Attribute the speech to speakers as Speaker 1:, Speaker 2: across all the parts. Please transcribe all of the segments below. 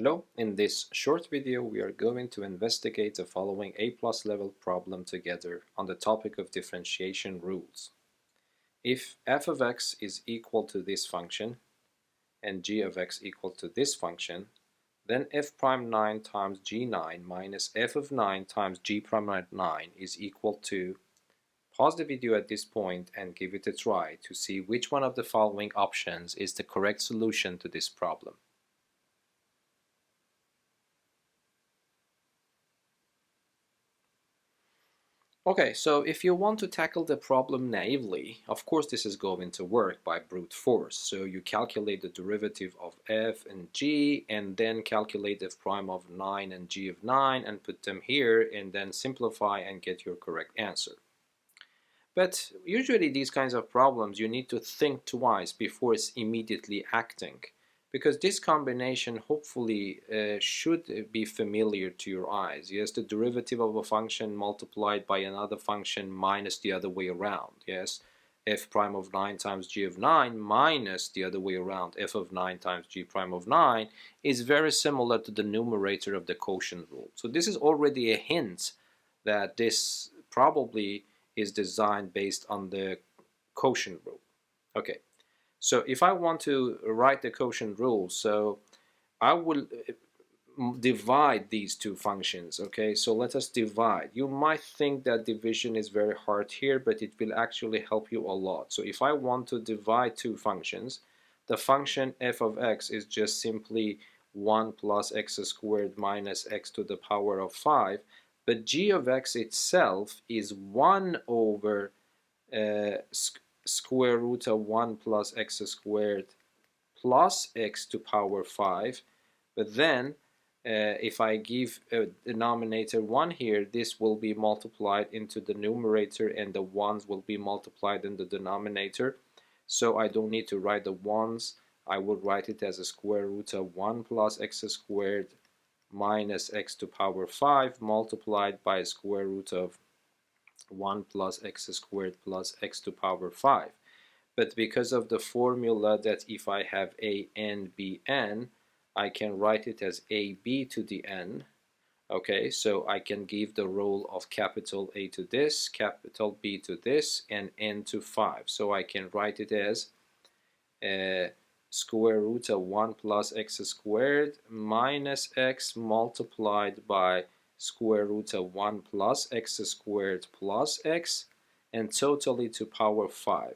Speaker 1: Hello, in this short video we are going to investigate the following A+ level problem together on the topic of differentiation rules. If f of x is equal to this function and g of x equal to this function, then f prime 9 times g9 minus f of 9 times g prime 9 is equal to. Pause the video at this point and give it a try to see which one of the following options is the correct solution to this problem. Okay, so if you want to tackle the problem naively, of course this is going to work by brute force. So you calculate the derivative of f and g and then calculate f prime of 9 and g of 9 and put them here and then simplify and get your correct answer. But usually these kinds of problems you need to think twice before immediately acting, because this combination hopefully should be familiar to your eyes. Yes, the derivative of a function multiplied by another function minus the other way around. Yes, f prime of 9 times g of 9 minus the other way around, f of 9 times g prime of 9 is very similar to the numerator of the quotient rule. So this is already a hint that this probably is designed based on the quotient rule. Okay. So if I want to write the quotient rule, so I will divide these two functions. Okay, so let us divide. You might think that division is very hard here, but it will actually help you a lot. So if I want to divide two functions, the function f of x is just simply 1 plus x squared minus x to the power of 5, but g of x itself is 1 over square root of 1 plus x squared plus x to power 5. But then if I give a denominator 1 here, this will be multiplied into the numerator and the 1s will be multiplied in the denominator. So I don't need to write the 1s. I would write it as a square root of 1 plus x squared minus x to power 5 multiplied by square root of 1 plus x squared plus x to power 5. But because of the formula that if I have a n b n, I can write it as ab to the n. Okay, so I can give the role of capital A to this, capital B to this, and n to 5. So I can write it as square root of 1 plus x squared minus x multiplied by square root of 1 plus x squared plus x and totally to power 5.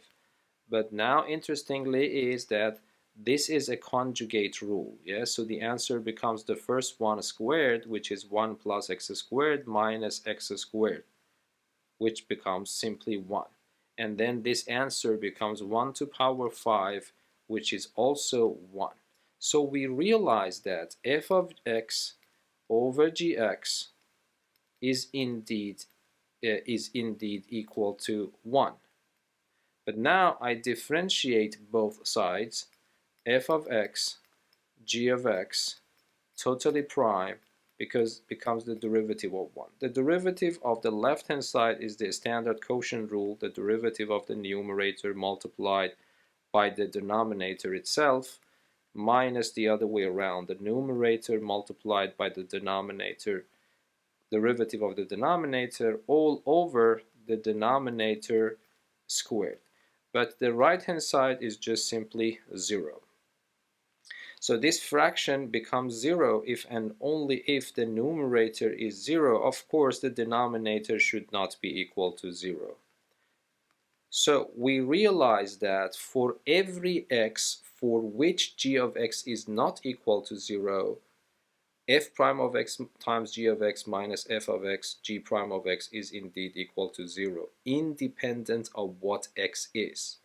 Speaker 1: But now interestingly is that this is a conjugate rule. Yes, so the answer becomes the first one squared, which is 1 plus x squared minus x squared, which becomes simply 1. And then this answer becomes 1 to power 5, which is also 1. So we realize that f of x over gx is indeed equal to 1. But now I differentiate both sides, f of x, g of x, totally prime, because it becomes the derivative of 1. The derivative of the left-hand side is the standard quotient rule, the derivative of the numerator multiplied by the denominator itself, minus the other way around, the numerator multiplied by the denominator, derivative of the denominator, all over the denominator squared. But the right-hand side is just simply 0. So this fraction becomes 0 if and only if the numerator is 0. Of course, the denominator should not be equal to 0. So we realize that for every x for which g of x is not equal to 0, f prime of x times g of x minus f of x g prime of x is indeed equal to 0, independent of what x is.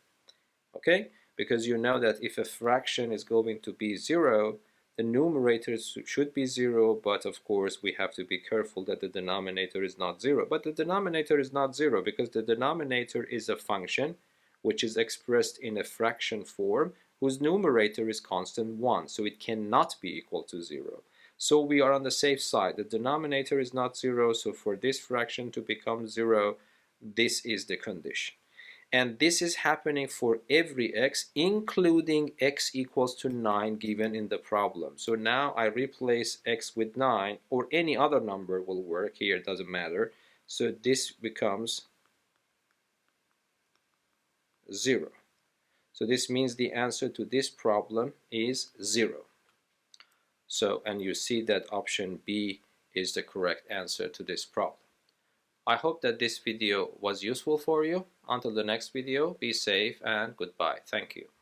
Speaker 1: Okay? Because you know that if a fraction is going to be 0, the numerator should be 0, but of course we have to be careful that the denominator is not 0. But the denominator is not 0 because the denominator is a function which is expressed in a fraction form whose numerator is constant 1, so it cannot be equal to 0. So we are on the safe side. The denominator is not 0, so for this fraction to become 0, this is the condition. And this is happening for every x, including x equals to 9 given in the problem. So now I replace x with 9, or any other number will work here, it doesn't matter. So this becomes 0. So this means the answer to this problem is 0. So, and you see that option B is the correct answer to this problem. I hope that this video was useful for you. Until the next video, be safe and goodbye. Thank you.